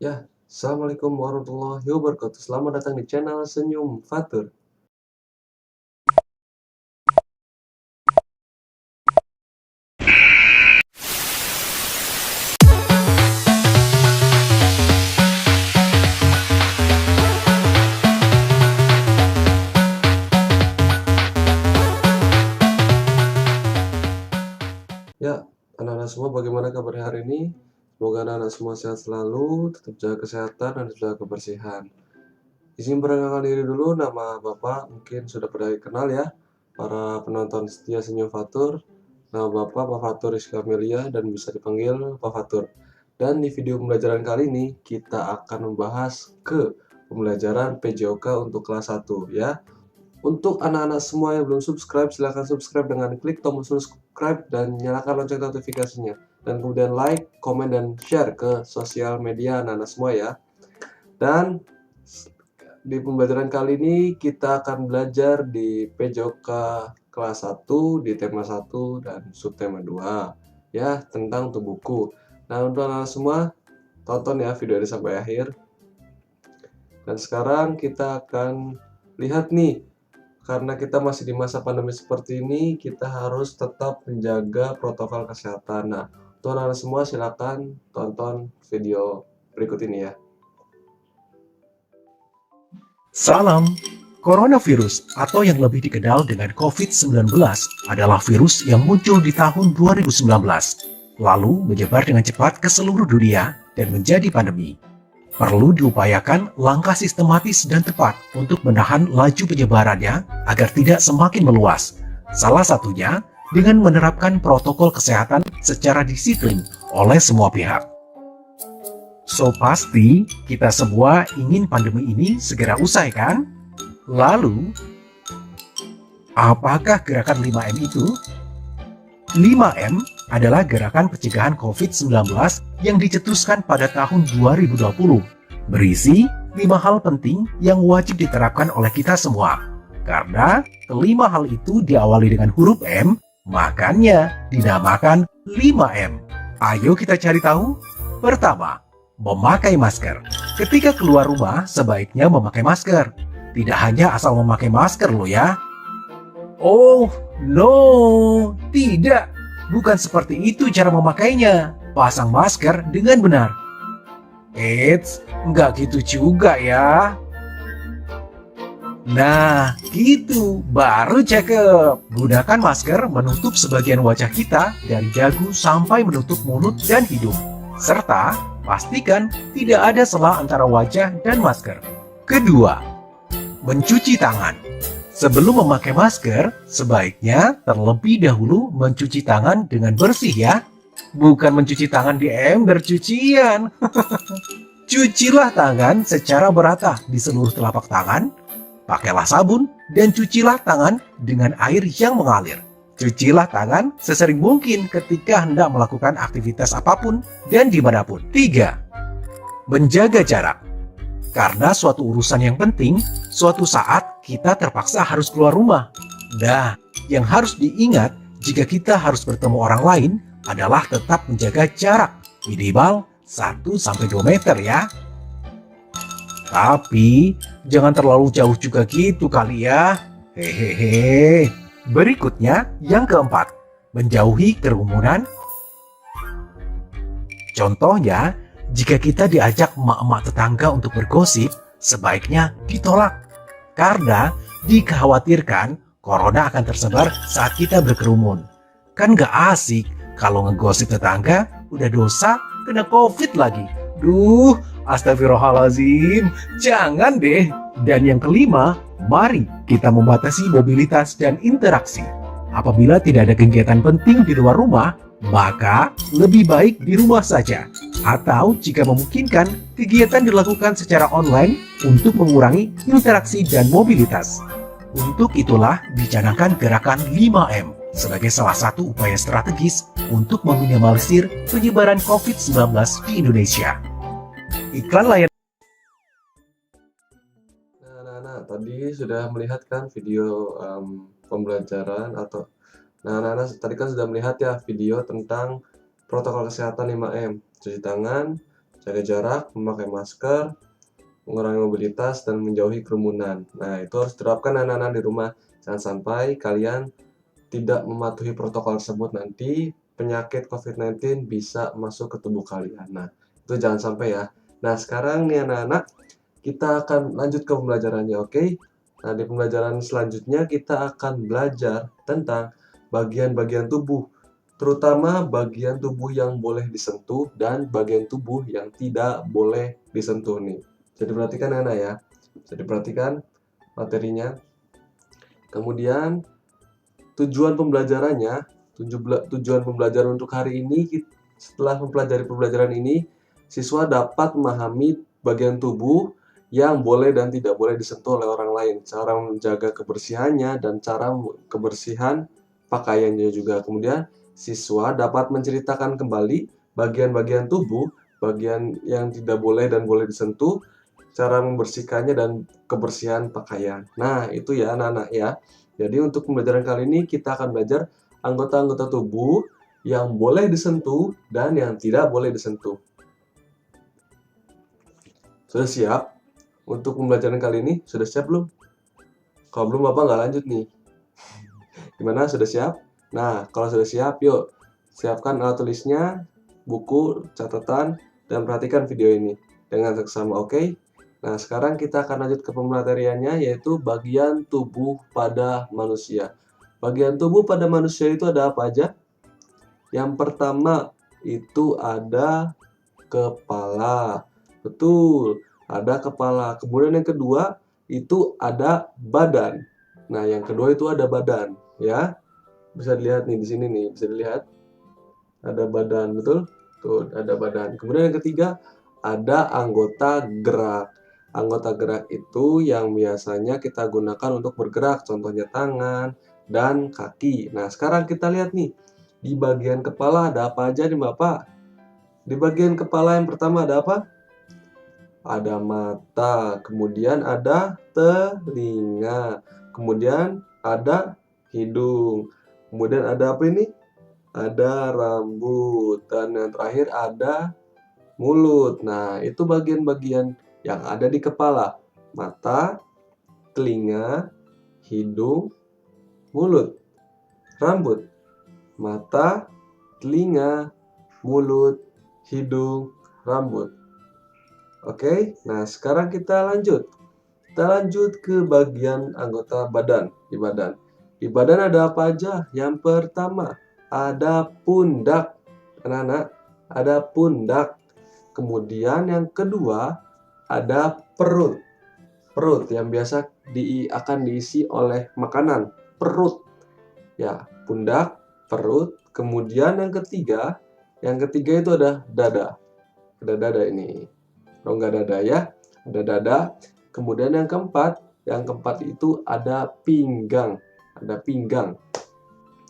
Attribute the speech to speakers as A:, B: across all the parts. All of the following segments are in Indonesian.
A: Ya, Assalamualaikum warahmatullahi wabarakatuh. Selamat datang di channel Senyum Fatur. Ya, anak-anak semua bagaimana kabar hari ini? Semoga anak-anak semua sehat selalu, tetap jaga kesehatan dan jaga kebersihan. Izin perkenalkan diri dulu, nama Bapak mungkin sudah pada kenal ya, para penonton setia Senyum Fatur. Nama Bapak Pak Fatur Rizky Amelia dan bisa dipanggil Pak Fatur. Dan di video pembelajaran kali ini kita akan membahas ke pembelajaran PJOK untuk kelas 1 ya. Untuk anak-anak semua yang belum subscribe, silahkan subscribe dengan klik tombol subscribe dan nyalakan lonceng notifikasinya. Dan kemudian like, komen, dan share ke sosial media anak-anak semua ya. Dan di pembelajaran kali ini kita akan belajar di PJOK kelas 1 di tema 1 dan subtema 2 ya, tentang untuk buku. Nah, untuk anak-anak semua tonton ya video ini sampai akhir. Dan sekarang kita akan lihat nih, karena kita masih di masa pandemi seperti ini, kita harus tetap menjaga protokol kesehatan. Nah, untuk anak-anak semua silakan tonton video berikut ini ya.
B: Salam. Coronavirus atau yang lebih dikenal dengan COVID-19 adalah virus yang muncul di tahun 2019, lalu menyebar dengan cepat ke seluruh dunia dan menjadi pandemi. Perlu diupayakan langkah sistematis dan tepat untuk menahan laju penyebarannya agar tidak semakin meluas. Salah satunya dengan menerapkan protokol kesehatan secara disiplin oleh semua pihak. So pasti kita semua ingin pandemi ini segera usai kan? Lalu, apakah gerakan 5M itu? 5M adalah gerakan pencegahan COVID-19 yang dicetuskan pada tahun 2020. Berisi 5 hal penting yang wajib diterapkan oleh kita semua. Karena kelima hal itu diawali dengan huruf M, makanya dinamakan 5M. Ayo kita cari tahu. Pertama, memakai masker. Ketika keluar rumah, sebaiknya memakai masker. Tidak hanya asal memakai masker loh ya. Oh, no, tidak. Bukan seperti itu cara memakainya. Pasang masker dengan benar. Eits, nggak gitu juga ya. Nah, gitu, baru cakep. Gunakan masker menutup sebagian wajah kita dari dagu sampai menutup mulut dan hidung. Serta, pastikan tidak ada sela antara wajah dan masker. Kedua, mencuci tangan. Sebelum memakai masker, sebaiknya terlebih dahulu mencuci tangan dengan bersih ya. Bukan mencuci tangan di ember cucian. Cucilah tangan secara merata di seluruh telapak tangan. Pakailah sabun dan cucilah tangan dengan air yang mengalir. Cucilah tangan sesering mungkin ketika hendak melakukan aktivitas apapun dan dimanapun. 3. Menjaga jarak. Karena suatu urusan yang penting, suatu saat kita terpaksa harus keluar rumah. Nah, yang harus diingat jika kita harus bertemu orang lain adalah tetap menjaga jarak minimal 1-2 meter ya. Tapi jangan terlalu jauh juga gitu kali ya. Hehehe. Berikutnya yang keempat, menjauhi kerumunan. Contohnya, jika kita diajak emak-emak tetangga untuk bergosip, sebaiknya ditolak. Karena dikhawatirkan corona akan tersebar saat kita berkerumun. Kan gak asik kalau ngegosip tetangga udah dosa kena COVID lagi. Duh, astagfirullahaladzim, jangan deh. Dan yang kelima, mari kita membatasi mobilitas dan interaksi. Apabila tidak ada kegiatan penting di luar rumah, maka lebih baik di rumah saja. Atau jika memungkinkan, kegiatan dilakukan secara online untuk mengurangi interaksi dan mobilitas. Untuk itulah dicanangkan gerakan 5M sebagai salah satu upaya strategis untuk meminimalisir penyebaran COVID-19 di Indonesia. Iklan layanan.
A: Nah, anak-anak tadi sudah melihat kan video pembelajaran atau anak-anak tadi kan sudah melihat ya video tentang protokol kesehatan 5M, cuci tangan, jaga jarak, memakai masker, mengurangi mobilitas, dan menjauhi kerumunan. Nah, itu harus diterapkan anak-anak di rumah. Jangan sampai kalian tidak mematuhi protokol tersebut, nanti penyakit COVID-19 bisa masuk ke tubuh kalian. Nah, itu jangan sampai ya. Nah, sekarang nih anak-anak, kita akan lanjut ke pembelajarannya, oke? Nah, di pembelajaran selanjutnya kita akan belajar tentang bagian-bagian tubuh, terutama bagian tubuh yang boleh disentuh dan bagian tubuh yang tidak boleh disentuh nih. Jadi perhatikan anak ya. Jadi perhatikan materinya. Kemudian tujuan pembelajarannya, tujuan pembelajaran untuk hari ini, setelah mempelajari pembelajaran ini, siswa dapat memahami bagian tubuh yang boleh dan tidak boleh disentuh oleh orang lain, cara menjaga kebersihannya, dan cara kebersihan pakaiannya juga. Kemudian, siswa dapat menceritakan kembali bagian-bagian tubuh, bagian yang tidak boleh dan boleh disentuh, cara membersihkannya, dan kebersihan pakaian. Nah, itu ya anak-anak ya. Jadi untuk pembelajaran kali ini kita akan belajar anggota-anggota tubuh yang boleh disentuh dan yang tidak boleh disentuh. Sudah siap untuk pembelajaran kali ini? Sudah siap belum? Kalau belum Bapak nggak lanjut nih. Gimana? Sudah siap? Nah, kalau sudah siap, yuk siapkan alat tulisnya, buku, catatan, dan perhatikan video ini dengan seksama, oke? Nah, sekarang kita akan lanjut ke pemateriannya, yaitu bagian tubuh pada manusia. Bagian tubuh pada manusia itu ada apa aja? Yang pertama itu ada kepala. Betul, ada kepala. Kemudian yang kedua itu ada badan. Nah, yang kedua itu ada badan, ya. Bisa dilihat nih di sini nih, bisa dilihat. Ada badan, betul? Tuh, ada badan. Kemudian yang ketiga ada anggota gerak. Anggota gerak itu yang biasanya kita gunakan untuk bergerak, contohnya tangan dan kaki. Nah, sekarang kita lihat nih, di bagian kepala ada apa aja nih Bapak? Di bagian kepala yang pertama ada apa? Ada mata, kemudian ada telinga, kemudian ada hidung, kemudian ada apa ini? Ada rambut, dan yang terakhir ada mulut. Nah, itu bagian-bagian yang ada di kepala. Mata, telinga, hidung, mulut, rambut. Mata, telinga, mulut, hidung, rambut. Oke, nah sekarang kita lanjut. Kita lanjut ke bagian anggota badan. Di badan. Di badan ada apa aja? Yang pertama, ada pundak. Anak-anak, ada pundak. Kemudian yang kedua, ada perut. Perut yang biasa akan diisi oleh makanan. Perut. Ya, pundak, perut. Kemudian yang ketiga itu ada dada. Ada dada ini. Rongga dada ya, ada dada. Kemudian yang keempat itu ada pinggang. Ada pinggang.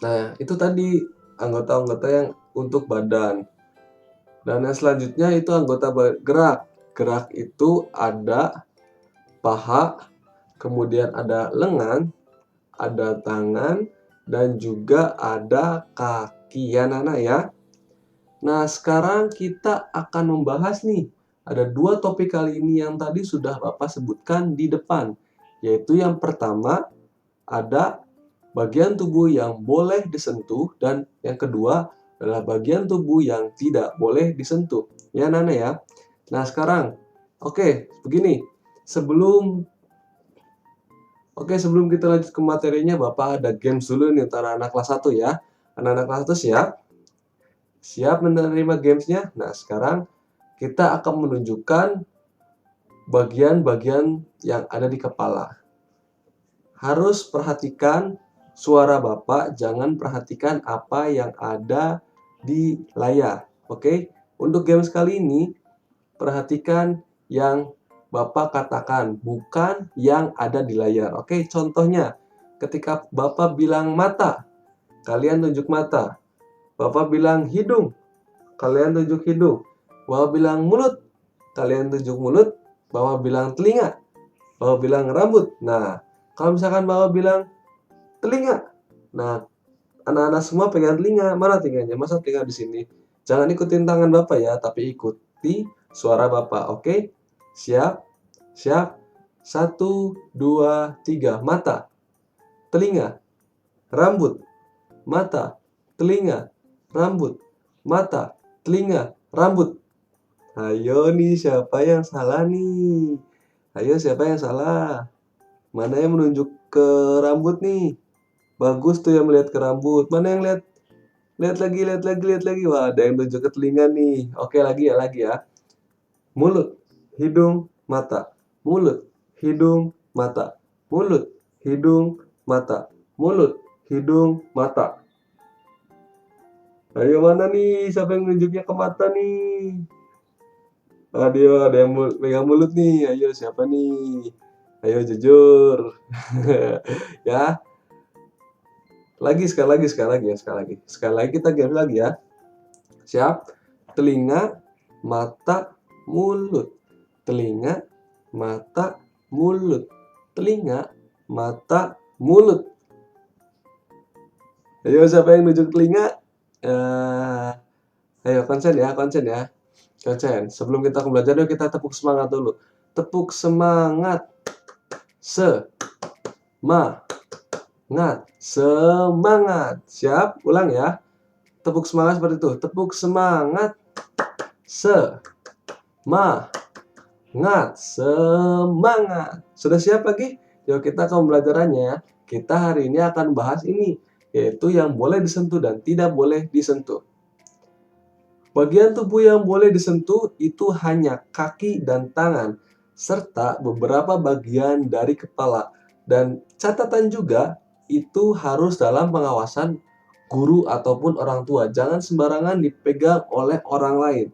A: Nah, itu tadi anggota-anggota yang untuk badan. Dan yang selanjutnya itu anggota gerak. Gerak itu ada paha, kemudian ada lengan, ada tangan, dan juga ada kaki ya Nana ya. Nah, sekarang kita akan membahas nih. Ada dua topik kali ini yang tadi sudah Bapak sebutkan di depan. Yaitu yang pertama, ada bagian tubuh yang boleh disentuh. Dan yang kedua adalah bagian tubuh yang tidak boleh disentuh. Ya Nana ya. Nah, sekarang, oke, begini. Sebelum kita lanjut ke materinya, Bapak ada games dulu nih untuk anak-anak kelas 1 ya. Anak-anak kelas 1 siap? Siap menerima gamesnya? Nah, sekarang kita akan menunjukkan bagian-bagian yang ada di kepala. Harus perhatikan suara Bapak, jangan perhatikan apa yang ada di layar. Oke? Untuk games kali ini, perhatikan yang Bapak katakan, bukan yang ada di layar. Oke, contohnya, ketika Bapak bilang mata, kalian tunjuk mata. Bapak bilang hidung, kalian tunjuk hidung. Bapak bilang mulut, kalian tunjuk mulut. Bapak bilang telinga, Bapak bilang rambut. Nah, kalau misalkan Bapak bilang telinga, nah anak-anak semua pegang telinga. Mana telinganya? Masa telinga di sini? Jangan ikutin tangan Bapak ya, tapi ikuti suara Bapak. Oke? Siap? Siap? 1, 2, 3. Mata, telinga, rambut, mata, telinga, rambut, mata, telinga, rambut. Ayo nih, siapa yang salah nih? Ayo, siapa yang salah? Mana yang menunjuk ke rambut nih? Bagus tuh yang melihat ke rambut. Mana yang lihat? Lihat lagi, lihat lagi, lihat lagi. Wah, ada yang menunjuk ke telinga nih. Oke, lagi ya. Mulut, hidung, mata. Mulut, hidung, mata. Mulut, hidung, mata. Mulut, hidung, mata. Ayo mana nih? Siapa yang menunjuknya ke mata nih? Aduh, ada yang pegang mulut nih. Ayo, siapa nih? Ayo jujur. Ya, sekali lagi kita gali lagi ya. Siap? Telinga, mata, mulut. Telinga, mata, mulut. Telinga, mata, mulut. Ayo, siapa yang nunjuk telinga? Ayo, konsen ya. Konsen. Sebelum kita ke belajar, yuk kita tepuk semangat dulu. Tepuk semangat. Semangat. Siap? Ulang ya. Tepuk semangat seperti itu. Tepuk semangat. Semangat. Sudah siap lagi? Yuk kita ke pembelajarannya ya. Kita hari ini akan bahas ini, yaitu yang boleh disentuh dan tidak boleh disentuh. Bagian tubuh yang boleh disentuh itu hanya kaki dan tangan, serta beberapa bagian dari kepala. Dan catatan juga, itu harus dalam pengawasan guru ataupun orang tua. Jangan sembarangan dipegang oleh orang lain.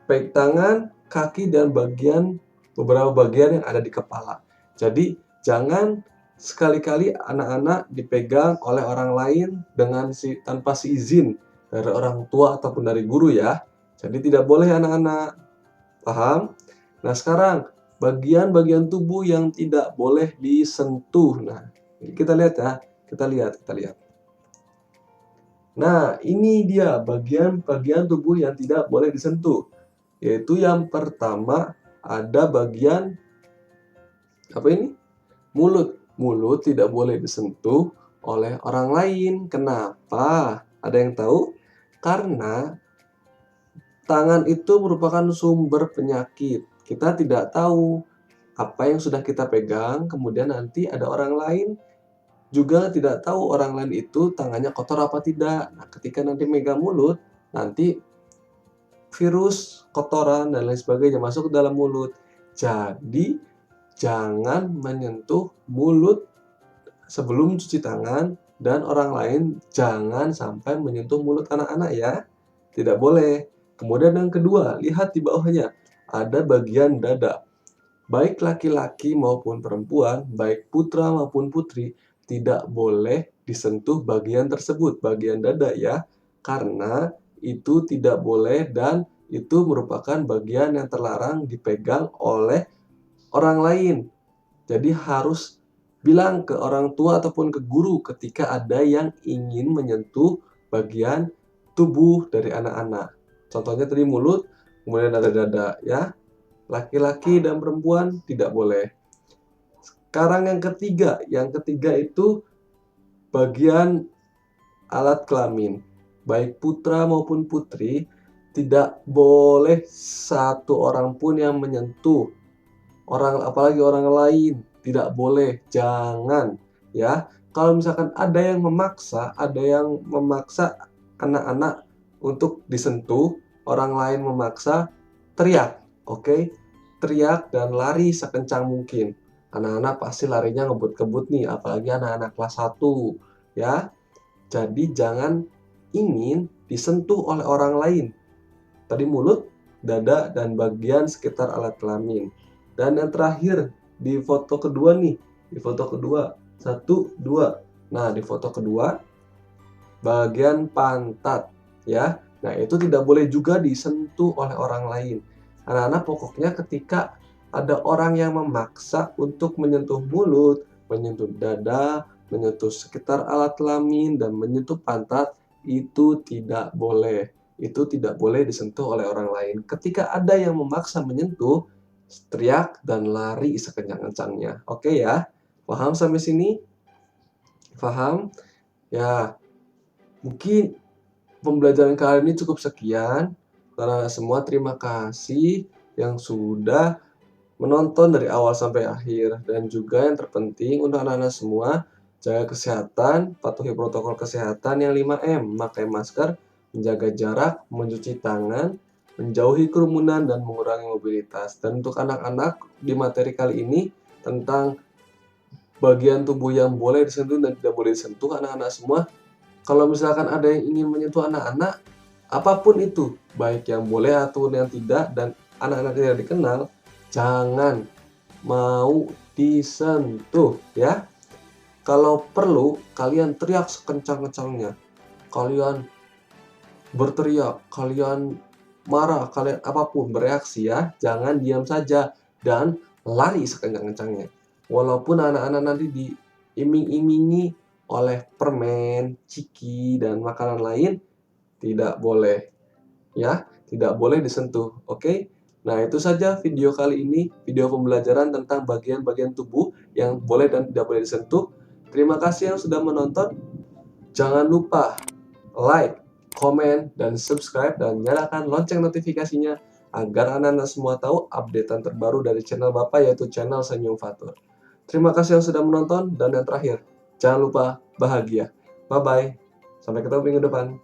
A: Baik tangan, kaki, dan beberapa bagian yang ada di kepala. Jadi, jangan sekali-kali anak-anak dipegang oleh orang lain tanpa izin dari orang tua ataupun dari guru ya. Jadi tidak boleh anak-anak. Paham? Nah, sekarang bagian-bagian tubuh yang tidak boleh disentuh. Nah, kita lihat ya. Kita lihat. Nah, ini dia bagian-bagian tubuh yang tidak boleh disentuh. Yaitu yang pertama ada bagian apa ini? Mulut. Mulut tidak boleh disentuh oleh orang lain. Kenapa? Ada yang tahu? Karena tangan itu merupakan sumber penyakit. Kita tidak tahu apa yang sudah kita pegang, kemudian nanti ada orang lain juga tidak tahu orang lain itu tangannya kotor apa tidak. Nah, ketika nanti megang mulut, nanti virus, kotoran, dan lain sebagainya masuk ke dalam mulut. Jadi, jangan menyentuh mulut sebelum cuci tangan, dan orang lain jangan sampai menyentuh mulut anak-anak ya. Tidak boleh. Kemudian yang kedua, lihat di bawahnya. Ada bagian dada. Baik laki-laki maupun perempuan, baik putra maupun putri, tidak boleh disentuh bagian tersebut, bagian dada ya. Karena itu tidak boleh dan itu merupakan bagian yang terlarang dipegang oleh orang lain. Jadi harus bilang ke orang tua ataupun ke guru ketika ada yang ingin menyentuh bagian tubuh dari anak-anak. Contohnya tadi mulut, kemudian ada dada ya. Laki-laki dan perempuan tidak boleh. Sekarang yang ketiga itu bagian alat kelamin. Baik putra maupun putri, tidak boleh satu orang pun yang menyentuh apalagi orang lain. Tidak boleh, jangan ya. Kalau misalkan ada yang memaksa anak-anak untuk disentuh, orang lain memaksa, teriak, oke? Teriak dan lari sekencang mungkin. Anak-anak pasti larinya ngebut-ngebut nih, apalagi anak-anak kelas 1 ya. Jadi jangan ingin disentuh oleh orang lain. Tadi mulut, dada, dan bagian sekitar alat kelamin. Dan yang terakhir di foto kedua nih, di foto kedua 1, 2. Nah, di foto kedua bagian pantat ya. Nah, itu tidak boleh juga disentuh oleh orang lain. Anak-anak pokoknya ketika ada orang yang memaksa untuk menyentuh mulut, menyentuh dada, menyentuh sekitar alat kelamin, dan menyentuh pantat, itu tidak boleh. itu tidak boleh disentuh oleh orang lain. Ketika ada yang memaksa menyentuh, teriak dan lari sekencang-kencangnya. Oke ya? Paham sampai sini? Paham? Ya, mungkin pembelajaran kali ini cukup sekian. Karena semua terima kasih yang sudah menonton dari awal sampai akhir. Dan juga yang terpenting untuk anak-anak semua, jaga kesehatan, patuhi protokol kesehatan yang 5M, memakai masker, menjaga jarak, mencuci tangan, menjauhi kerumunan, dan mengurangi mobilitas. Dan untuk anak-anak, di materi kali ini tentang bagian tubuh yang boleh disentuh dan tidak boleh disentuh, anak-anak semua, kalau misalkan ada yang ingin menyentuh anak-anak, apapun itu, baik yang boleh atau yang tidak, dan anak-anak tidak dikenal, jangan mau disentuh ya. Kalau perlu, kalian teriak sekencang-kencangnya. Kalian berteriak, kalian marah, kalian apapun bereaksi ya. Jangan diam saja dan lari sekencang-kencangnya. Walaupun anak-anak nanti diiming-imingi oleh permen, ciki, dan makanan lain, tidak boleh ya, tidak boleh disentuh. Oke? Nah, itu saja video kali ini, video pembelajaran tentang bagian-bagian tubuh yang boleh dan tidak boleh disentuh. Terima kasih yang sudah menonton. Jangan lupa like, komen, dan subscribe, dan nyalakan lonceng notifikasinya agar anak-anak semua tahu updatean terbaru dari channel Bapak, yaitu channel Senyum Fatur. Terima kasih yang sudah menonton, dan yang terakhir, jangan lupa bahagia. Bye-bye. Sampai ketemu minggu depan.